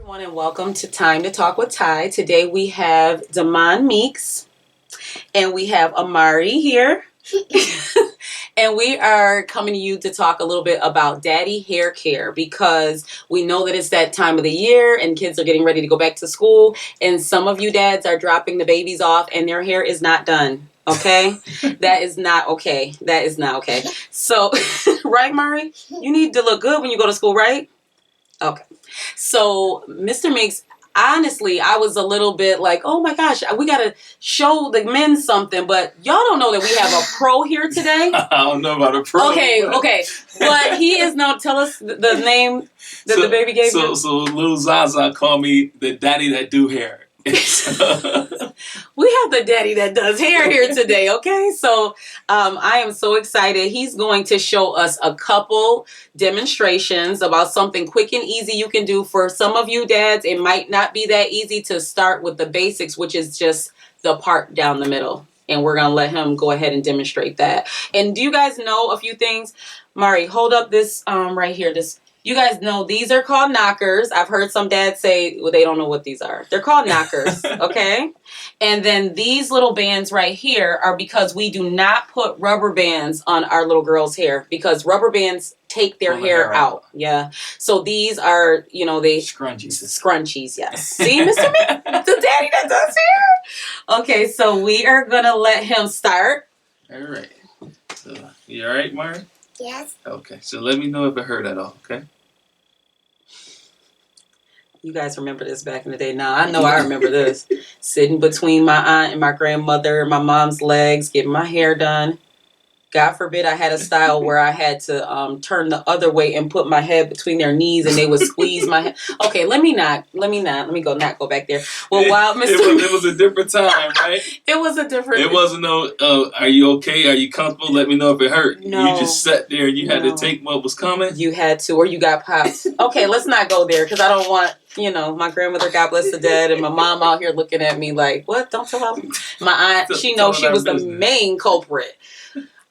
everyone, and welcome to Time to Talk with Ty. Today we have Damon Meeks and we have Amari here. And we are coming to you to talk a little bit about daddy hair care because we know that it's that time of the year and kids are getting ready to go back to school. And some of you dads are dropping the babies off and their hair is not done. Okay? That is not okay. That is not okay. So, right, Mari? You need to look good when you go to school, right? Okay. So, Mr. Meeks, honestly, I was a little bit like, oh my gosh, we got to show the men something, but y'all don't know that we have a pro here today. I don't know about a pro. Okay. But he is now, tell us the name that the baby gave you. So little Zaza called me the daddy that do hair. We have the daddy that does hair here today, okay? So I am so excited. He's going to show us a couple demonstrations about something quick and easy you can do. For some of you dads, it might not be that easy to start with the basics, which is just the part down the middle. And we're going to let him go ahead and demonstrate that. And do you guys know a few things? Mari, hold up this right here. You guys know these are called knockers. I've heard some dads say, well, they don't know what these are. They're called knockers, okay? And then these little bands right here are because we do not put rubber bands on our little girls' hair because rubber bands take their hair out. Yeah. So these are, they... Scrunchies, yes. See, Mr. Mick? The daddy that does hair? Okay, so we are going to let him start. All right. So, you all right, Mari? Yes. Okay, so let me know if it hurt at all, okay? You guys remember this back in the day. Now, I know I remember this. Sitting between my aunt and my grandmother and my mom's legs, getting my hair done. God forbid I had a style where I had to turn the other way and put my head between their knees and they would squeeze my head. Okay, let me not go back there. Well, while Mr. It was a different time, right? It was a different... It wasn't no, are you okay? Are you comfortable? Let me know if it hurt. No. You just sat there and you had to take what was coming? You had to, or you got popped. Okay, let's not go there because I don't want... my grandmother, God bless the dead, and my mom out here looking at me like, what? Don't tell her. My aunt, she knows she was the main culprit.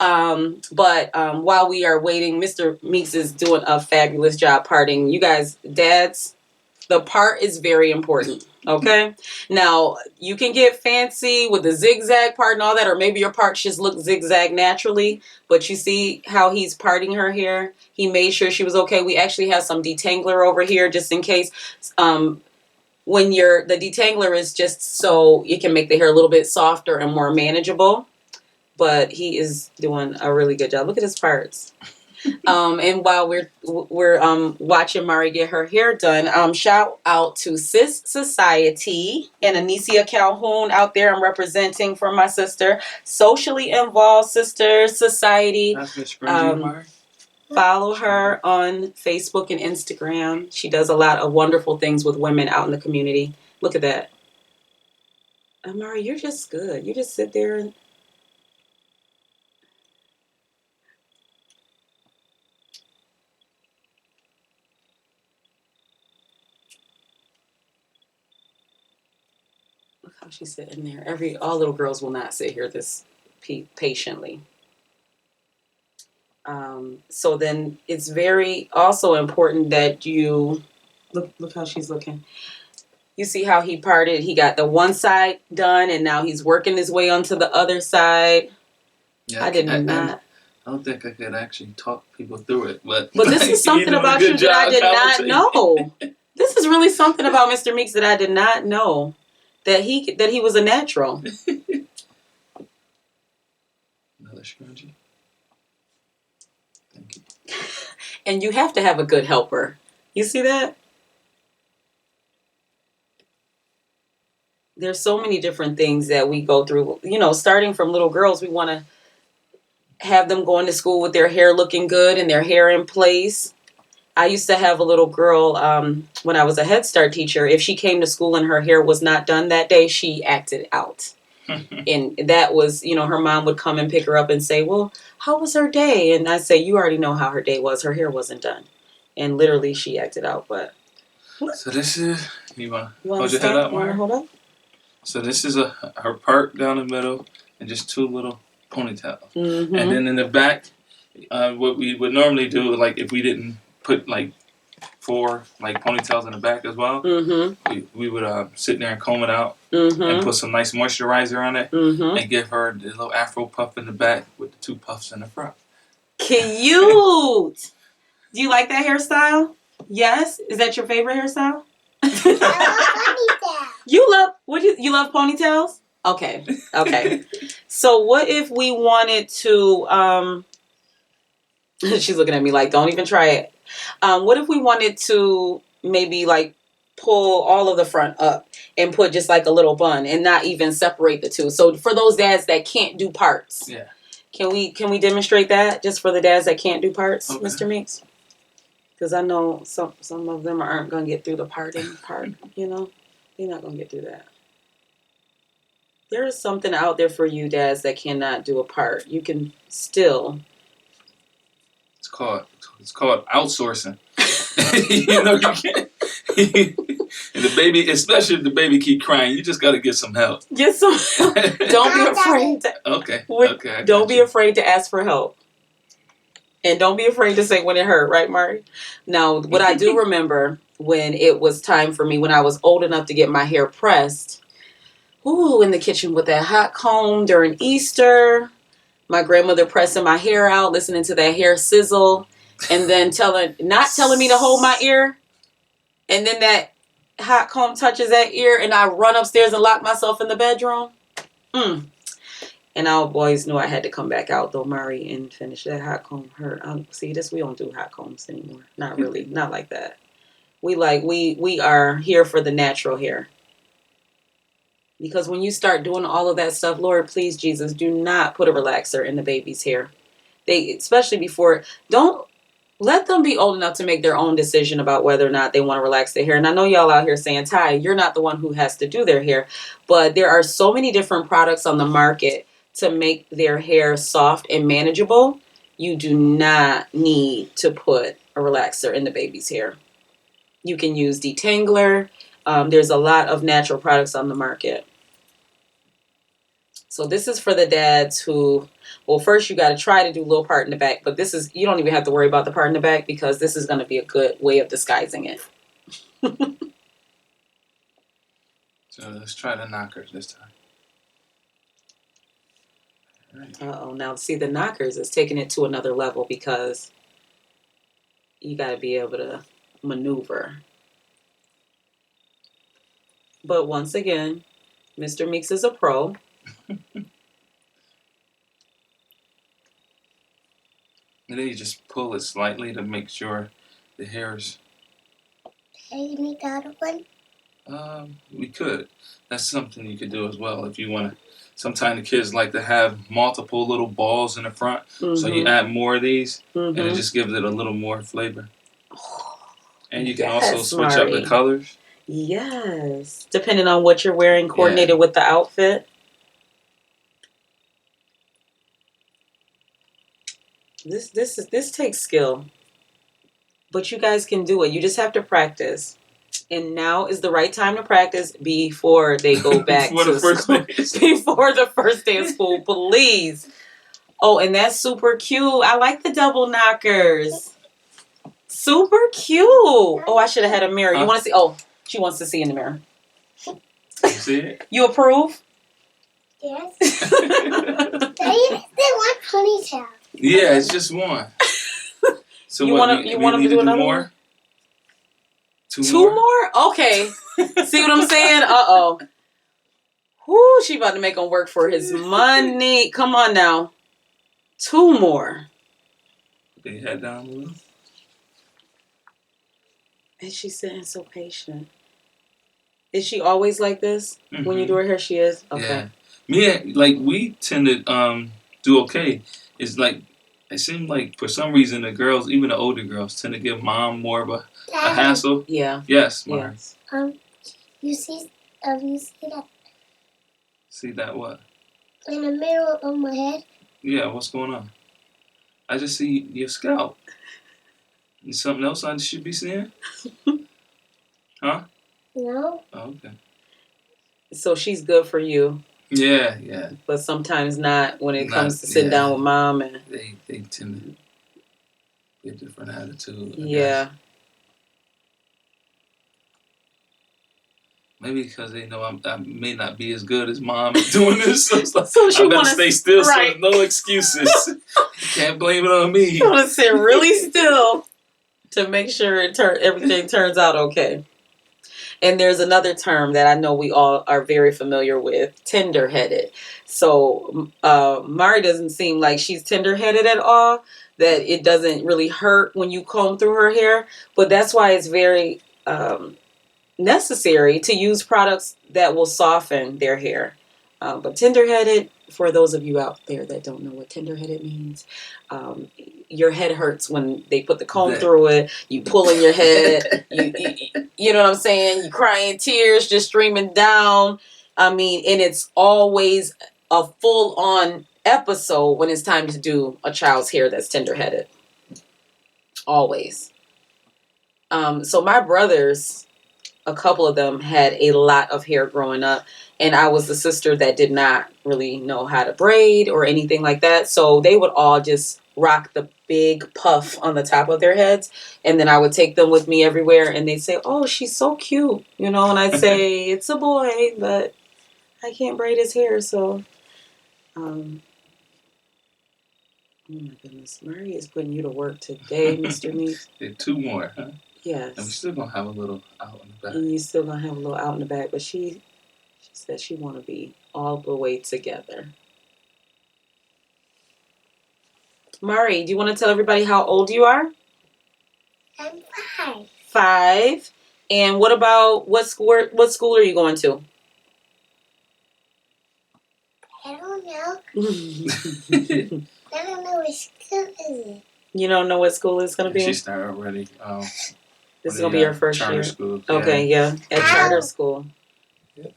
But while we are waiting, Mr. Meeks is doing a fabulous job parting. You guys, dads, the part is very important. Okay? Now, you can get fancy with the zigzag part and all that, or maybe your parts just look zigzag naturally, but you see how he's parting her hair? He made sure she was okay. We actually have some detangler over here just in case. When the detangler is just so it can make the hair a little bit softer and more manageable. But he is doing a really good job. Look at his parts. And while we're watching Mari get her hair done, shout out to Sis Society and Anicia Calhoun out there. I'm representing for my sister. Socially Involved Sisters Society. Follow her on Facebook and Instagram. She does a lot of wonderful things with women out in the community. Look at that. Mari, you're just good. You just sit there and... Look how she's sitting there. All little girls will not sit here this patiently. So then it's very also important that you look how she's looking. You see how he parted? He got the one side done and now he's working his way onto the other side. Yeah, I don't think I could actually talk people through it, but this is something about you that I did not know. This is really something about Mr. Meeks that I did not know. That he was a natural. Another scrunchie. Thank you. And you have to have a good helper. You see that? There's so many different things that we go through. Starting from little girls, we want to have them going to school with their hair looking good and their hair in place. I used to have a little girl when I was a Head Start teacher. If she came to school and her hair was not done that day, she acted out. And that was, her mom would come and pick her up and say, well, how was her day? And I'd say, you already know how her day was. Her hair wasn't done. And literally she acted out. But so this is, you want to hold your head up, Mara? Hold up? So this is her part down the middle and just two little ponytails. Mm-hmm. And then in the back, what we would normally do, like if we didn't put like 4 like ponytails in the back as well. We would sit there and comb it out and put some nice moisturizer on it and give her the little afro puff in the back with the 2 puffs in the front. Cute. Do you like that hairstyle? Yes. Is that your favorite hairstyle? You love ponytails? Okay. So what if we wanted to she's looking at me like, don't even try it. What if we wanted to maybe like pull all of the front up and put just like a little bun and not even separate the two? So for those dads that can't do parts. Yeah. Can we demonstrate that just for the dads that can't do parts, okay. Mr. Meeks? Because I know some of them aren't going to get through the parting part, They're not going to get through that. There is something out there for you dads that cannot do a part. You can still. It's called outsourcing. You can't. And the baby, especially if the baby keep crying, you just got to get some help. Get some help. Don't be afraid. Okay. Don't be afraid to ask for help. And don't be afraid to say when it hurt, right, Mari? Now, what I do remember when it was time for me, when I was old enough to get my hair pressed, in the kitchen with that hot comb during Easter, my grandmother pressing my hair out, listening to that hair sizzle, and then not telling me to hold my ear, and then that hot comb touches that ear, and I run upstairs and lock myself in the bedroom. And our boys knew I had to come back out, though, Mari, and finish that hot comb. We don't do hot combs anymore. Not really. Not like that. We are here for the natural hair. Because when you start doing all of that stuff, Lord, please, Jesus, do not put a relaxer in the baby's hair. Don't let them be old enough to make their own decision about whether or not they want to relax their hair. And I know y'all out here saying, Ty, you're not the one who has to do their hair. But there are so many different products on the market to make their hair soft and manageable. You do not need to put a relaxer in the baby's hair. You can use detangler. There's a lot of natural products on the market. So this is for the dads who, well, first you got to try to do a little part in the back, but you don't even have to worry about the part in the back because this is going to be a good way of disguising it. So let's try the knockers this time. Right. Now see, the knockers is taking it to another level because you got to be able to maneuver. But once again, Mr. Meeks is a pro. And then you just pull it slightly to make sure the hair's. Can you make out of one? We could. That's something you could do as well if you want to. Sometimes the kids like to have multiple little balls in the front, so you add more of these, and it just gives it a little more flavor. And you can also switch up the colors. Yes, depending on what you're wearing, coordinated with the outfit. This takes skill, but you guys can do it. You just have to practice. And now is the right time to practice before they go back to school. Before the first day of school, please. Oh, and that's super cute. I like the double knockers. Super cute. Oh, I should have had a mirror. You want to see? Oh, she wants to see in the mirror. You see it? You approve? Yes. They want ponytail. Yeah, it's just one. So you want them to do another more? One? Two more? Okay. See what I'm saying? Uh-oh. Whoo, she about to make him work for his money. Come on now. 2 more. Put your head down a little. And she's sitting so patient. Is she always like this? When you do her hair, she is? Okay. Yeah. We tend to do okay. It's like, it seems like for some reason the girls, even the older girls, tend to give mom more of a hassle. Yeah. Yes, Mara. Yes. You see that? See that what? In the middle of my head. Yeah, what's going on? I just see your scalp. Is something else I should be seeing? Huh? No. Oh, okay. So she's good for you. Yeah. But sometimes not when it comes to sitting down with mom. And they tend to get a different attitude. Yeah. Maybe because they know I may not be as good as mom at doing this. So, So she I better wanna stay still so right. there's no excuses. Can't blame it on me. You want to sit really still to make sure everything turns out okay. And there's another term that I know we all are very familiar with, tender-headed. So Mari doesn't seem like she's tender-headed at all, that it doesn't really hurt when you comb through her hair. But that's why it's very necessary to use products that will soften their hair. But tender-headed, for those of you out there that don't know what tender-headed means, your head hurts when they put the comb through it. You pulling your head. You know what I'm saying? You crying tears just streaming down. I mean, and it's always a full-on episode when it's time to do a child's hair that's tender-headed. Always. So my brothers, a couple of them had a lot of hair growing up, and I was the sister that did not really know how to braid or anything like that. So they would all just rock the big puff on the top of their heads, and then I would take them with me everywhere, and they'd say, "Oh, she's so cute," and I'd say, "It's a boy, but I can't braid his hair." So, oh my goodness, Murray is putting you to work today, Mr. Meeks. Two more, huh? Yes. And we're still gonna have a little out in the back. And you're still gonna have a little out in the back, but she said she want to be all the way together. Mari, do you want to tell everybody how old you are? I'm 5. 5. And what about what school are you going to? I don't know. I don't know what school is it. You don't know what school it's going to be? She started already. This is going to be her first charter year. School. Okay, yeah. At charter school. Yep.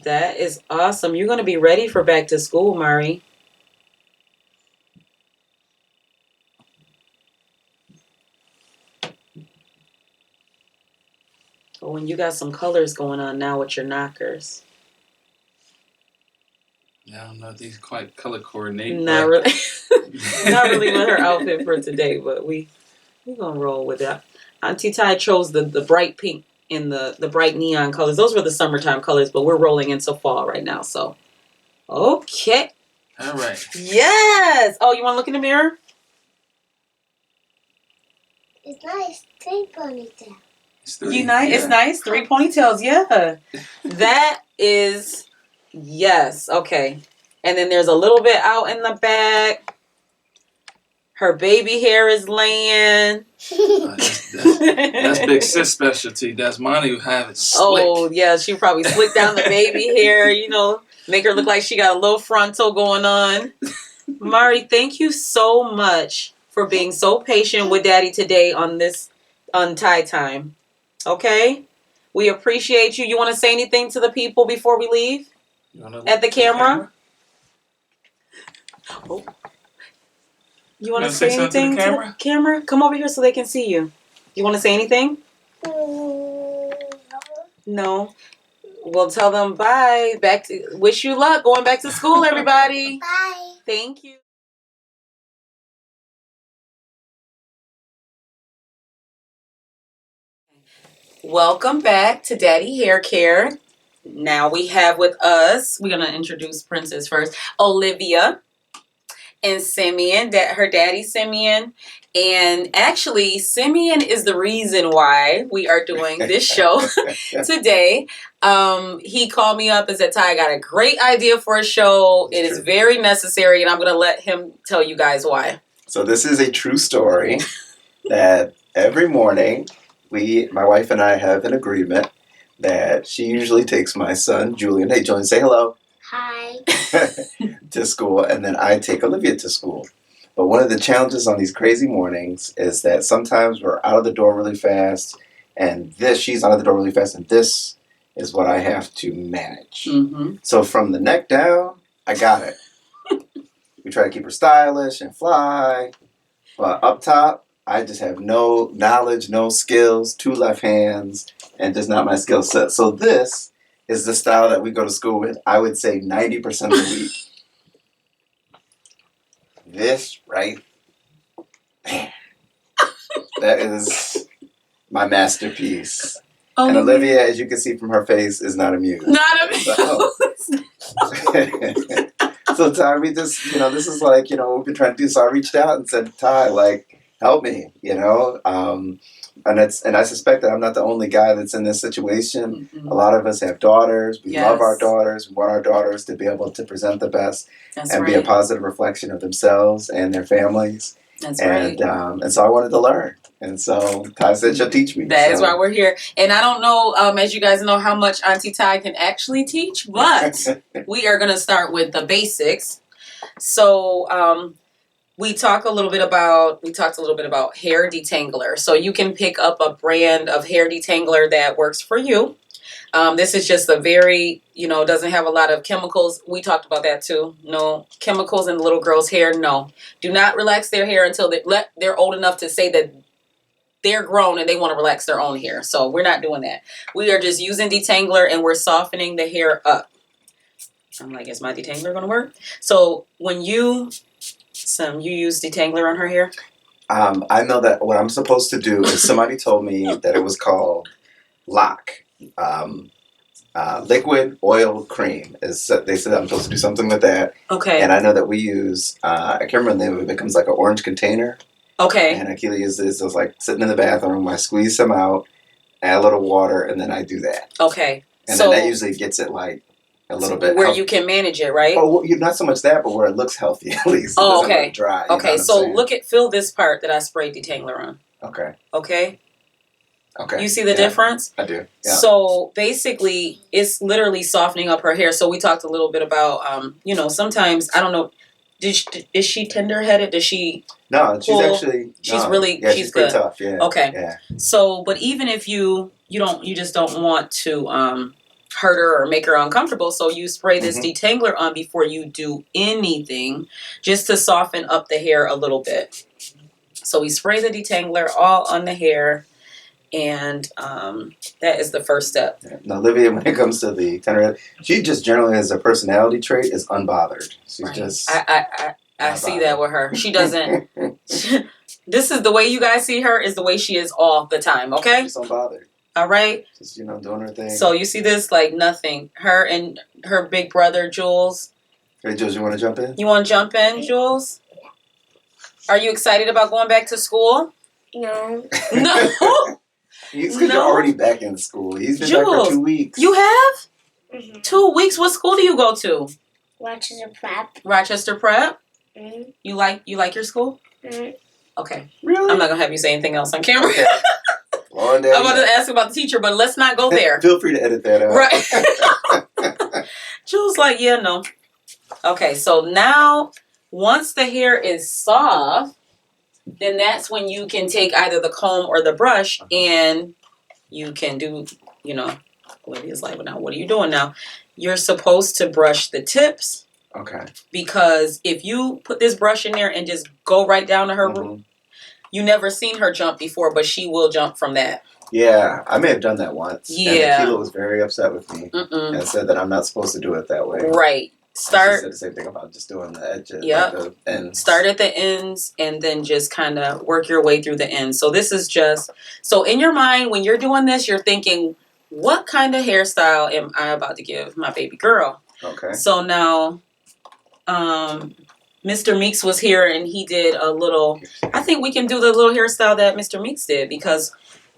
That is awesome. You're going to be ready for back to school, Mari. Oh, and you got some colors going on now with your knockers. Yeah, I don't know if these quite color coordinate. Not really. Not really with her outfit for today, but we're going to roll with that. Auntie Ty chose the bright pink and the bright neon colors. Those were the summertime colors, but we're rolling into fall right now. So, okay. All right. Yes. Oh, you want to look in the mirror? It's nice. 3 ponytails. It's 3. It's nice. 3 ponytails. Yeah. That is, yes. Okay. And then there's a little bit out in the back. Her baby hair is laying. That's Big Sis specialty. That's Monty who have it slick. Oh, yeah. She probably slicked down the baby hair, make her look like she got a little frontal going on. Mari, thank you so much for being so patient with Daddy today on Tie Time. Okay? We appreciate you. You want to say anything to the people before we leave? At the camera? Oh. You want to say anything to the camera? Come over here so they can see you. You want to say anything? No. We'll tell them bye. Wish you luck going back to school, everybody. Bye. Thank you. Welcome back to Daddy Hair Care. Now we have with us, we're going to introduce Princess first, Olivia and Simeon, her daddy Simeon. And actually, Simeon is the reason why we are doing this show today. He called me up and said, Ty, I got a great idea for a show. It is very necessary, and I'm going to let him tell you guys why. So this is a true story that every morning, my wife and I have an agreement that she usually takes my son, Julian. Hey, Julian, say hello. Hi. To school, and then I take Olivia to school. But one of the challenges on these crazy mornings is that sometimes we're out of the door really fast, and she's out of the door really fast, and this is what I have to manage. Mm-hmm. So from the neck down, I got it. We try to keep her stylish and fly, but up top, I just have no knowledge, no skills, 2 left hands, and just not my skill set. So this is the style that we go to school with, I would say 90% of the week. This right there. That is my masterpiece. Oh, And Olivia, as you can see from her face, is not amused. Not amused. So Ty, we just, this is like, what we've been trying to do. So I reached out and said, Ty, like, help me, and I suspect that I'm not the only guy that's in this situation. Mm-hmm. A lot of us have daughters. We love our Yes. daughters. We want our daughters to be able to present the best That's and right. be a positive reflection of themselves and their families. That's and right. And so I wanted to learn. And so Ty said she'll teach me. That is why we're here. And I don't know, as you guys know, how much Auntie Ty can actually teach, but we are going to start with the basics. So we talked a little bit about hair detangler. So you can pick up a brand of hair detangler that works for you. This is just a very, doesn't have a lot of chemicals. We talked about that too. No chemicals in the little girl's hair. No. Do not relax their hair until they're old enough to say that they're grown and they want to relax their own hair. So we're not doing that. We are just using detangler and we're softening the hair up. I'm like, is my detangler going to work? So when you use detangler on her hair? I know that what I'm supposed to do is somebody told me that it was called LOC. Liquid oil cream. They said I'm supposed to do something with that. Okay. And I know that we use, I can't remember the name of it, it becomes like an orange container. Okay. And Akila uses this, like sitting in the bathroom, I squeeze some out, add a little water, and then I do that. Okay. And then that usually gets it like a little bit where healthy. You can manage it, right? Oh, well, not so much that, but where it looks healthy at least. It doesn't look dry. Okay, so feel this part that I sprayed detangler on. Okay. Okay. Okay. You see the difference? I do. Yeah. So basically, it's literally softening up her hair. So we talked a little bit about, sometimes, I don't know, is she tender-headed? Does she? No, she's actually. She's really. Yeah, she's pretty good. tough. Yeah. Okay. Yeah. So, but even if you just don't want to hurt her or make her uncomfortable, so you spray this detangler on before you do anything, just to soften up the hair a little bit. So we spray the detangler all on the hair. And that is the first step. Now, Olivia, when it comes to the tender, she just generally has a personality trait is unbothered. She's just. I see that with her. She doesn't. This is the way you guys see her is the way she is all the time. Okay. She's unbothered. All right. Just doing her thing. So you see this like nothing. Her and her big brother Jules. Hey, Jules, you want to jump in? You want to jump in, Jules? Are you excited about going back to school? No. No. Because you're already back in school. He's been Jules, back for 2 weeks. You have? Mm-hmm. 2 weeks? What school do you go to? Rochester Prep. Rochester Prep? Mm-hmm. You like your school? Mm-hmm. Okay. Really? I'm not going to have you say anything else on camera. Okay. I'm about to ask about the teacher, but let's not go there. Feel free to edit that out. Right. Jules like, yeah, no. Okay, so now once the hair is soft, then that's when you can take either the comb or the brush and you can do, Olivia's like, well, now what are you doing now? You're supposed to brush the tips. Okay. Because if you put this brush in there and just go right down to her root, you never seen her jump before, but she will jump from that. Yeah, I may have done that once. Yeah. And Akila was very upset with me and said that I'm not supposed to do it that way. Right. She said the same thing about just doing the edges. Yep. Like the ends. Start at the ends and then just kind of work your way through the ends. So this is so in your mind, when you're doing this, you're thinking, what kind of hairstyle am I about to give my baby girl? Okay. So now, Mr. Meeks was here and he did a little, I think we can do the little hairstyle that Mr. Meeks did because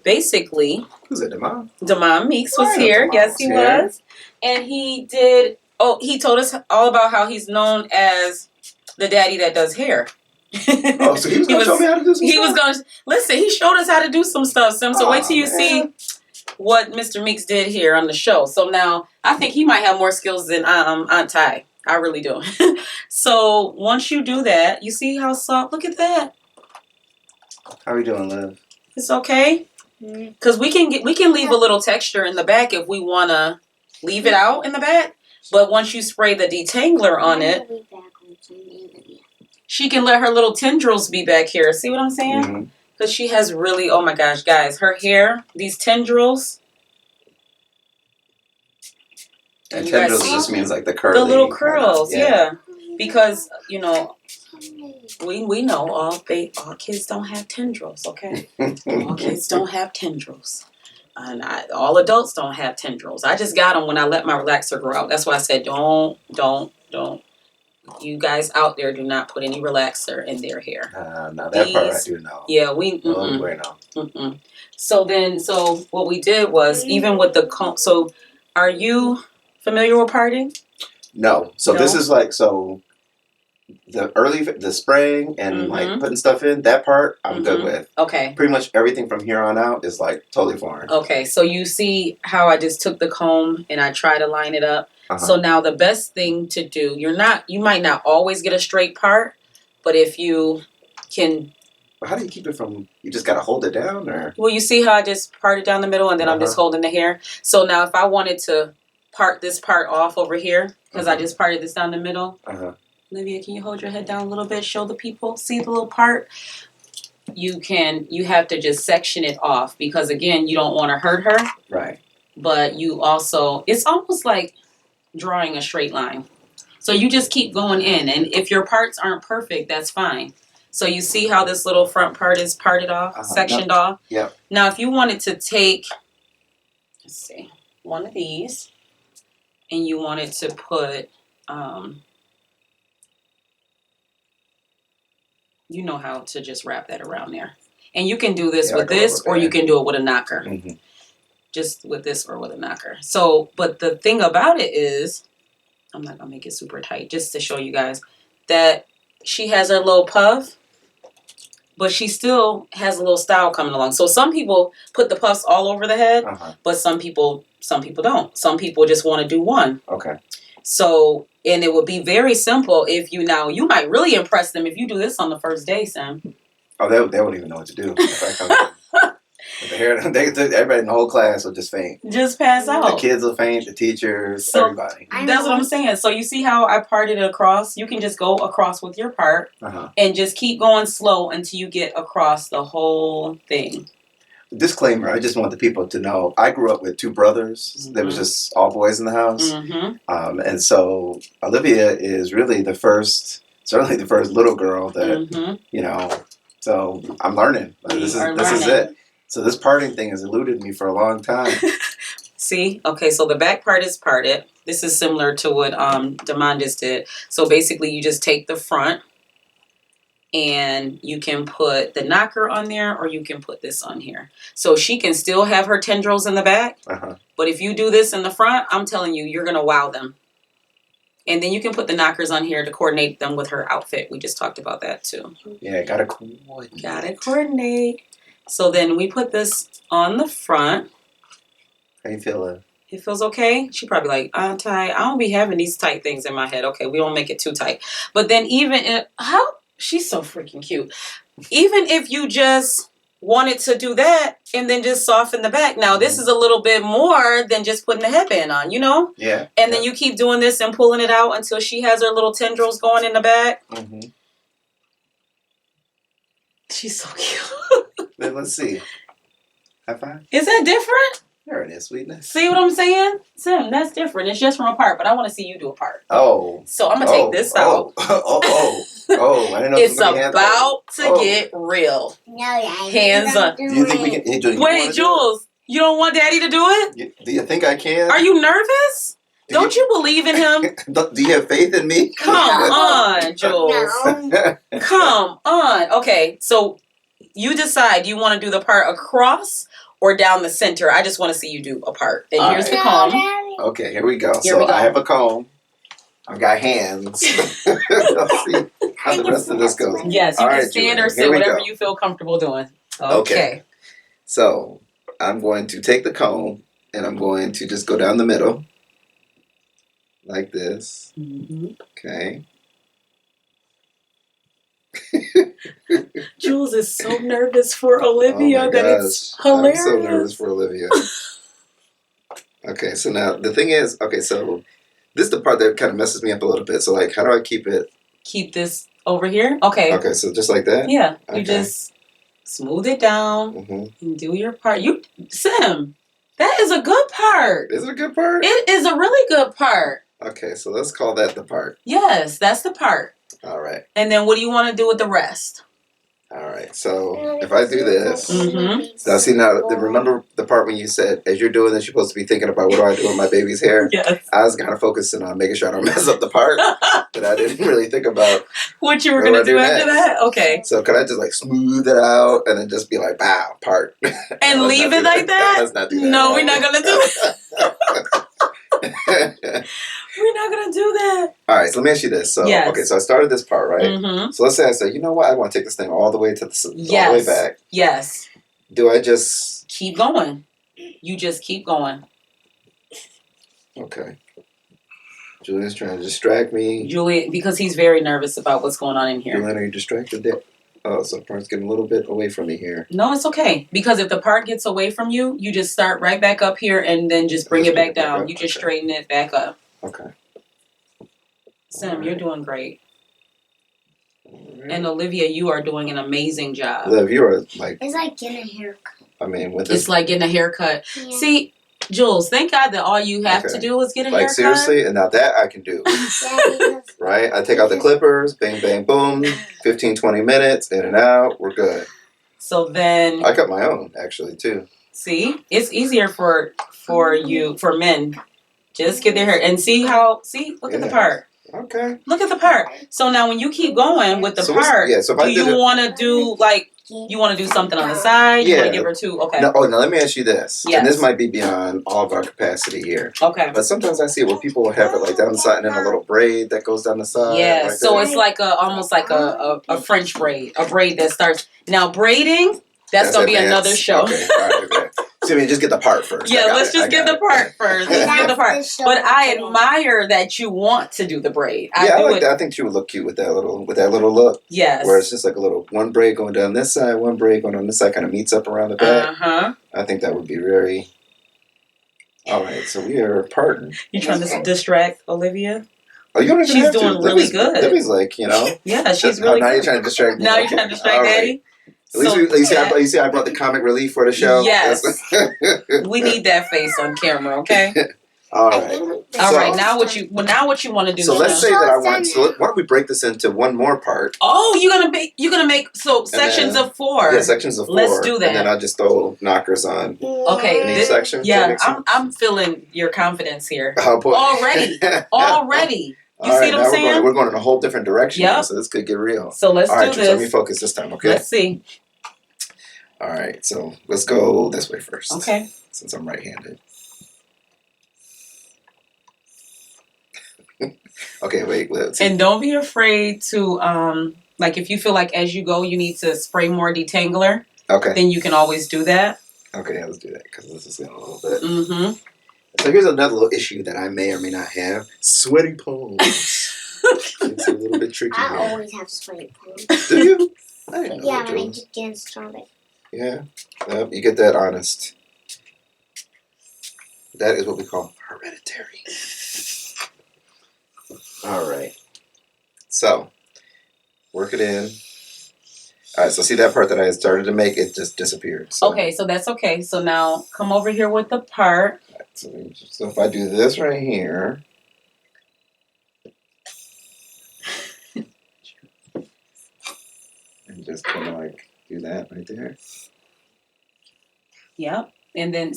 basically. Who's it, Damon? Damon Meeks was here. Yes, he was. And he did, he told us all about how he's known as the daddy that does hair. Oh, so he was going to show me how to do some stuff? He was going to, listen, he showed us how to do some stuff, Sim. So wait till you see what Mr. Meeks did here on the show. So now, I think he might have more skills than Aunt Ty. I really do. So once you do that, you see how soft, look at that. How are we doing, Liv? It's okay. Because we can leave a little texture in the back if we want to leave it out in the back. But once you spray the detangler on it, she can let her little tendrils be back here. See what I'm saying? Because she has really, oh my gosh, guys, her hair, these tendrils. And tendrils just means like the curly. The little curls, yeah. Because, we know all kids don't have tendrils, okay? All kids don't have tendrils. And all adults don't have tendrils. I just got them when I let my relaxer grow out. That's why I said don't. You guys out there do not put any relaxer in their hair. No, that part I do know. Yeah, we. Oh, bueno. So what we did was even with the comb. So, are you familiar with parting? No. So No? this is like the spraying and like putting stuff in, that part I'm good with. Okay. Pretty much everything from here on out is like totally foreign. Okay, so you see how I just took the comb and I try to line it up. So now the best thing to do, you might not always get a straight part, but if you can. How do you keep it from? You just gotta hold it down, or? Well, you see how I just parted down the middle and then I'm just holding the hair. So now if I wanted to part this part off over here, because I just parted this down the middle. Olivia, can you hold your head down a little bit? Show the people. See the little part? You have to just section it off because again, you don't want to hurt her. Right. But you also, it's almost like drawing a straight line. So you just keep going in. And if your parts aren't perfect, that's fine. So you see how this little front part is parted off, sectioned off? Yeah. Now, if you wanted to take, let's see, one of these and you wanted to put, you know how to just wrap that around there. And you can do this with this or you can do it with a knocker. Just with this or with a knocker. So, but the thing about it is, I'm not going to make it super tight just to show you guys that she has her little puff, but she still has a little style coming along. So some people put the puffs all over the head, but some people don't. Some people just want to do one. Okay. So, and it would be very simple if you might really impress them if you do this on the first day, Sam. Oh, they won't even know what to do. If I come with the hair, everybody in the whole class will just faint. Just pass out. The kids will faint, the teachers, everybody. That's what I'm saying. So you see how I parted it across? You can just go across with your part and just keep going slow until you get across the whole thing. Disclaimer, I just want the people to know, I grew up with two brothers. There was just all boys in the house. And so Olivia is really certainly the first little girl that, so I'm learning. This is it. So this parting thing has eluded me for a long time. See? Okay, so the back part is parted. This is similar to what Damon just did. So basically you just take the front and you can put the knocker on there or you can put this on here. So she can still have her tendrils in the back. But if you do this in the front, I'm telling you, you're going to wow them. And then you can put the knockers on here to coordinate them with her outfit. We just talked about that too. Yeah, gotta coordinate. So then we put this on the front. How you feeling? It feels okay. She probably like, Ty, I don't be having these tight things in my head. Okay, we don't make it too tight. But then she's so freaking cute. Even if you just wanted to do that and then just soften the back. Now, this is a little bit more than just putting the headband on, Yeah. And then you keep doing this and pulling it out until she has her little tendrils going in the back. She's so cute. Then let's see. High five. Is that different? There it is, sweetness. See what I'm saying? Sim, that's different. It's just from a part, but I want to see you do a part. Oh. So I'm going to take this out. I didn't know it's about to get real. No, hands up. Do you think we can? Wait, Jules, you don't want Daddy to do it? Do you think I can? Are you nervous? Don't you believe in him? Do you have faith in me? Come on, Jules. Come on. Okay, so you decide. Do you want to do the part across or down the center? I just want to see you do a part. And here's the comb. Okay, here we go. Here we go. I have a comb. I've got hands. Let's see how the rest of this goes. Yes, you can stand or sit, whatever you feel comfortable doing. Okay. So I'm going to take the comb and I'm going to just go down the middle. Like this. Okay. Jules is so nervous for Olivia it's hilarious. I'm so nervous for Olivia. Okay, so now the thing is, so this is the part that kind of messes me up a little bit. So like, how do I keep it? Keep this over here? Okay. Okay, so just like that? Yeah. You just smooth it down and do your part. Sim, that is a good part. Is it a good part? It is a really good part. Okay, so let's call that the part. Yes, that's the part. All right. And then what do you want to do with the rest? All right. So if I do this, Mhm. now see now. Remember the part when you said, as you're doing this, you're supposed to be thinking about what do I do with my baby's hair. Yes. I was kind of focusing on making sure I don't mess up the part, but I didn't really think about What you were what do gonna I do after next? that? Okay. So could I just like smooth it out and then just be like, "Bow, part," And Let's leave not it do like that? Let's not do that. No, right? we're not gonna do that. We're not gonna do that. All right, so let me ask you this. So, Yes. okay, so I started this part, right? Mm-hmm. So let's say I say, you know what? I want to take this thing all the way to the all the way Yes. back. Yes. Do I just Keep going. You just keep going. okay? Julian's trying to distract me. Julian, because he's very nervous about what's going on in here. Julian, are you distracted there? Oh, so the part's getting a little bit away from me here. No, it's okay. Because if the part gets away from you, you just start right back up here and then just bring it back down. You just straighten it back up. Okay. Sim, you're doing great. And Olivia, you are doing an amazing job. Liv, you are like. It's like getting a haircut. I mean, with this. It's like getting a haircut. Yeah. See, Jules, thank God that all you have to do is get a like haircut. seriously, and now that I can do. Right? I take out the clippers, bang, bang, boom, 15, 20 minutes, in and out, we're good. So then. I cut my own, actually, too. See, it's easier for men. Just get their hair and see, look at the part. Okay. Look at the part. So now when you keep going with the So part, so if I do you want to do you want to do something on the side? You want to give her two? Okay. No, now let me ask you this. Yes. And this might be beyond all of our capacity here. Okay. But sometimes I see where people will have it like down the side and then a little braid that goes down the side. Yeah, like so that. it's like almost like a French braid, a braid that starts. Now braiding, that's gonna be advanced. another show. Okay, all right, okay. So we just get the part first. Yeah, let's just get the part first. Let's get the part. But I admire that you want to do the braid. I like that. I think she would look cute with that little look. Yes. Where it's just like a little one braid going down this side, one braid going on this side, kind of meets up around the back. Uh-huh. I think that would be very. All right, so we are parting. You trying to distract Olivia? Oh, you don't even She's have doing to. really good. Libby's like, Yeah, she's really now good. you're trying to distract me. Now you're trying to distract Daddy? At least you see I brought the comic relief for the show. Yes. We need that face on camera, okay? All right. All right. Now what you want to do? So let's say that I want. So why don't we break this into one more part? Oh, you're gonna make sections of 4. Yeah, sections of 4. Let's do that. And then I'll just throw knockers on. Okay. In each section. Yeah, I'm feeling your confidence here. Oh boy. Already. You All see right, what I'm saying? We're going in a whole different direction. Yep. Now, so this could get real. So let's do this. Let me focus this time, okay? Let's see. All right, so let's go this way first. Okay. Since I'm right-handed. Okay, wait. Let's see. And don't be afraid to if you feel like as you go you need to spray more detangler. Okay. Then you can always do that. Okay, yeah, let's do that because this is in a little bit. Mm-hmm. So here's another little issue that I may or may not have: sweaty palms. It's a little bit tricky. I always have sweaty palms. Do you? I didn't know Yeah, that, when I Jules. get started. Yeah, you get that honest. That is what we call hereditary. All right. So, work it in. All right, so see that part that I had started to make, it just disappeared. So. Okay, so that's okay. So now come over here with the part. Right, so if I do this right here. And just kind of like do that right there. Yep. And then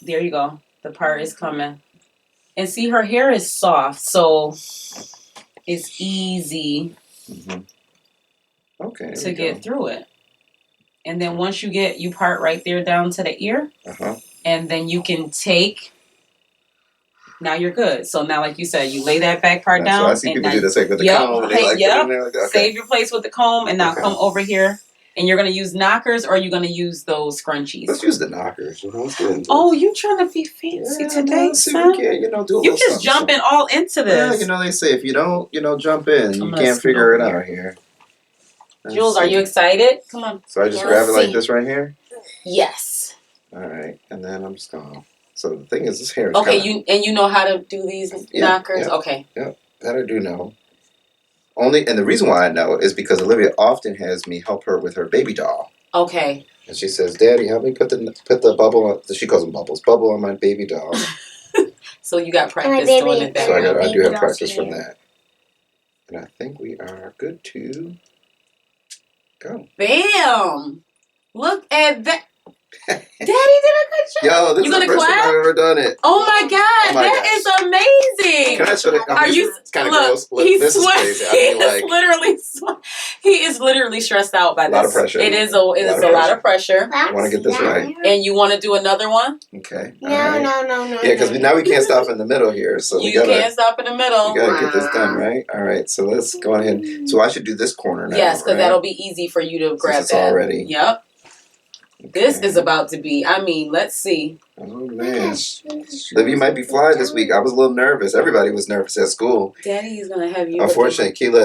there you go. The part is coming. And see, her hair is soft, so it's easy to get through it. And then once you part right there down to the ear, and then you can take. Now you're good. So now, like you said, you lay that back part down. So I see people do this like with the comb. And they like put it in there like that. Okay. Save your place with the comb, and now come over here. And you're going to use knockers, or are you going to use those scrunchies? Let's use the knockers. Oh, you trying to be fancy today, son? Do a you just jumping all into this. Yeah, they say if you don't, jump in, you can't figure it out here. Jules, are you excited? Come on. So I just grab it like this right here? Yes. All right, and then I'm just going to... So the thing is, this hair is okay, you know how to do these knockers? Yeah, okay. Yeah, that I do know. And the reason why I know is because Olivia often has me help her with her baby doll. Okay. And she says, "Daddy, help me put the bubble on." She calls them bubbles. Bubble on my baby doll. So you got practice doing it that way. So I do have practice from that. And I think we are good to Go. Bam! Look at that. Daddy did a good job. Yo, this You is the gonna first time clap? I've ever done it. Oh my God, my that is amazing. Can I show that? Are you? It's kind of Look, gross. Look, he's this is sweating. crazy. I mean, like, He is literally stressed out by a this. lot of pressure. It is a lot of pressure. I want to get this right. And you want to do another one? Okay. No. Yeah, because now we can't stop in the middle here, so we can't stop in the middle. We gotta get this done, right? All right. So let's go ahead. So I should do this corner now. Yes, because right? that'll be easy for you to grab Since it's that. already. Yep. This is about to be. I mean, let's see. Oh man, Livy might be fly this week. I was a little nervous. Everybody was nervous at school. Daddy's gonna have you. Unfortunately, Keela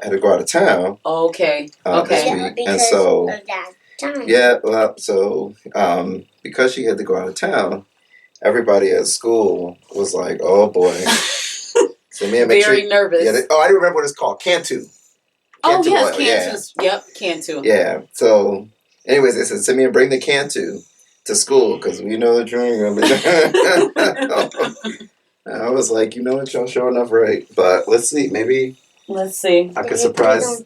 had to go out of town. Okay. This week, and so yeah, well, so because she had to go out of town, everybody at school was like, "Oh boy." So me and very nervous. Yeah, I don't remember what it's called. Cantu. Oh yes, oil. Cantu. Yeah. Yep, Cantu. Yeah. So, anyways, they said, Simeon, bring the Cantu to school because we know the dream. I was like, you know what, y'all sure enough right. But let's see, maybe. Let's see. I could surprise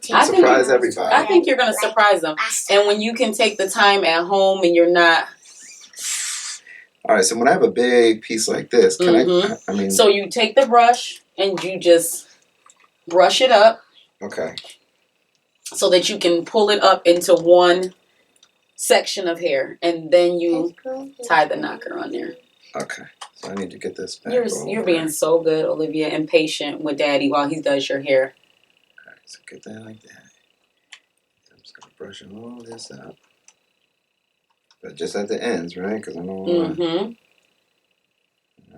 everybody. I think you're gonna surprise them, and when you can take the time at home and you're not. All right. So when I have a big piece like this, can I mean. So you take the brush and you just brush it up. Okay. So that you can pull it up into one section of hair, and then you tie the knocker on there. Okay. So I need to get this back. You're being so good, Olivia, and patient with Daddy while he does your hair. All right. So get that like that. I'm just gonna brush all this out, but just at the ends, right? Because I don't want.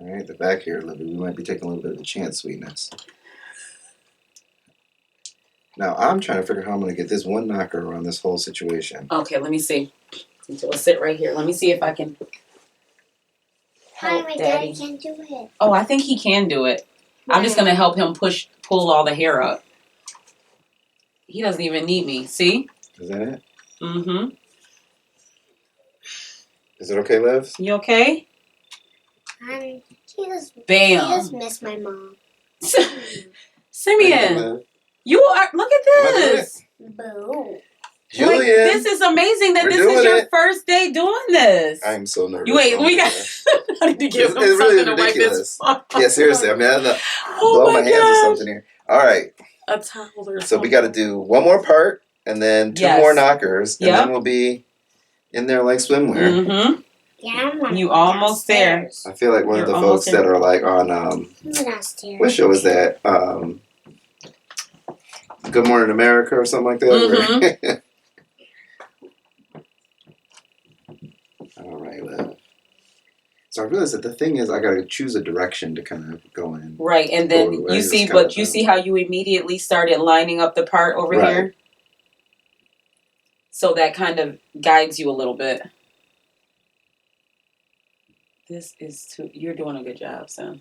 All right. The back here, Olivia, we might be taking a little bit of a chance, sweetness. Now, I'm trying to figure out how I'm going to get this one knocker around this whole situation. Okay, let me see. So we'll sit right here. Let me see if I can help Daddy. Can't do it. Oh, I think he can do it. I'm just going to help him pull all the hair up. He doesn't even need me. See? Is that it? Mm-hmm. Is it okay, Liv? You okay? Bam. Bam. He just missed my mom. Simeon. You are. Look at this. Boo. Julian. Like, this is amazing that this is your first day doing this. I'm so nervous. Wait, we got. I need to give him it's something really to wipe this. Yeah, seriously. I mean, I'm not Oh blow my hands or something here. All right. A towel or something. So we got to do one more part and then two more knockers, and then we'll be in there like swimwear. Mm-hmm. Yeah, you almost there. I feel like one of the folks that are like on what show is that? Good Morning America or something like that. Mm-hmm. All right, well. So I realized that the thing is I got to choose a direction to kind of go in. Right, and then you see how you immediately started lining up the part over here? So that kind of guides you a little bit. You're doing a good job, son.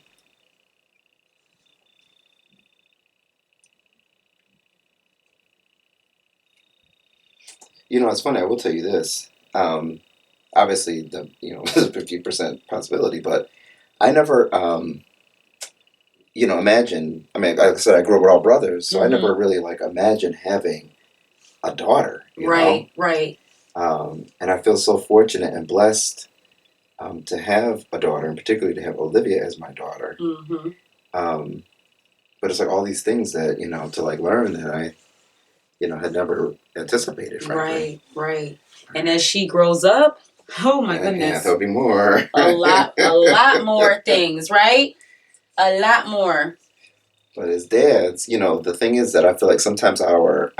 You know, it's funny. I will tell you this. Obviously, there's a 50% possibility, but I never, imagine. I mean, like I said, I grew up with all brothers, so I never really imagined having a daughter. You know? Right. And I feel so fortunate and blessed to have a daughter, and particularly to have Olivia as my daughter. Mm-hmm. But it's like all these things that to learn that I had never anticipated. Frankly. Right. And as she grows up, oh my goodness, yeah, there'll be more. a lot more things, right? A lot more. But as dads, the thing is that I feel like sometimes our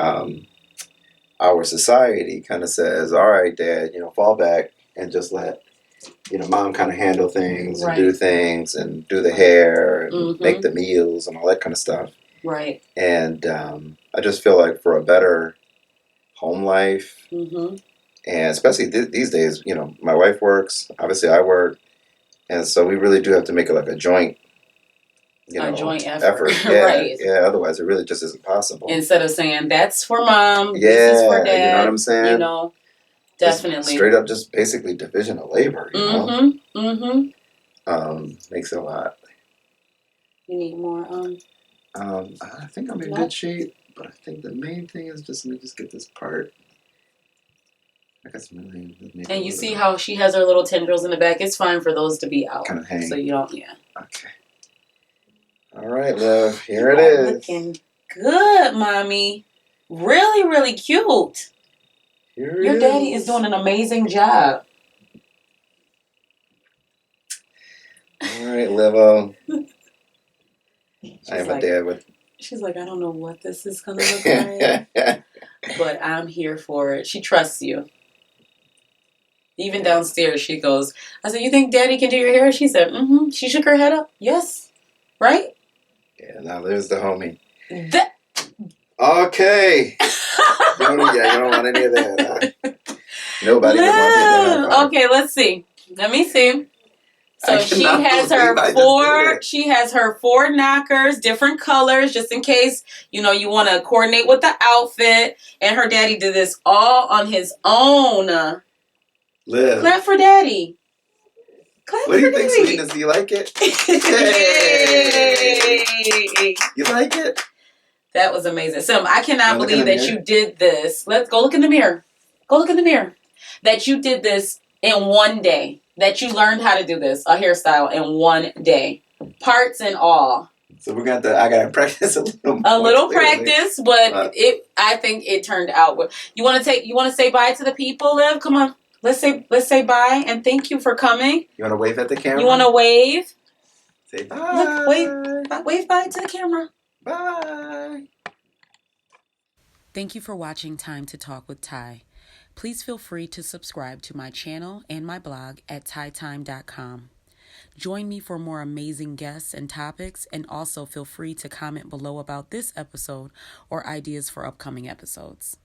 society kind of says, "All right, Dad, fall back and just let Mom kind of handle things and do things and do the hair and make the meals and all that kind of stuff." Right. And I just feel like for a better home life, and especially these days, my wife works, obviously I work, and so we really do have to make it like a joint, joint effort. Yeah, right. Yeah, otherwise it really just isn't possible. Instead of saying, that's for Mom, yeah, this is for Dad. You know what I'm saying? Definitely. Just straight up, just basically division of labor, makes it a lot. You need more, I think I'm in good shape, but I think the main thing is let me just get this part. I got some really. And you see how she has her little tendrils in the back? It's fine for those to be out. Kind of hang. So you don't, yeah. Okay. All right, love. Here it is. Looking good, mommy. Really, really cute. Your daddy is doing an amazing job. All right, Livo. I am a dad with. She's like, I don't know what this is going to look like, but I'm here for it. She trusts you. Even downstairs, she goes, I said, you think daddy can do your hair? She said, mm-hmm. She shook her head up. Yes. Right? Yeah, now there's the homie. That. Okay. you don't want any of that. Huh? Nobody would want that. Okay, let's see. Let me see. So she has her four knockers, different colors, just in case, you want to coordinate with the outfit. And her daddy did this all on his own. Liv. Clap for daddy. Clap what do you for think, daddy. sweetness? Do you like it? Yay! You like it? That was amazing. Sim, I cannot believe that you did this. Let's go look in the mirror. Go look in the mirror. That you did this in one day. That you learned how to do this, a hairstyle, in one day. Parts and all. So I gotta practice a little more. A little practice, but I think it turned out well. You wanna say bye to the people, Liv? Come on. Let's say bye and thank you for coming. You wanna wave at the camera? You wanna wave? Say bye. Look, wave bye to the camera. Bye. Thank you for watching Time to Talk with Ty. Please feel free to subscribe to my channel and my blog at tytime.com. Join me for more amazing guests and topics, and also feel free to comment below about this episode or ideas for upcoming episodes.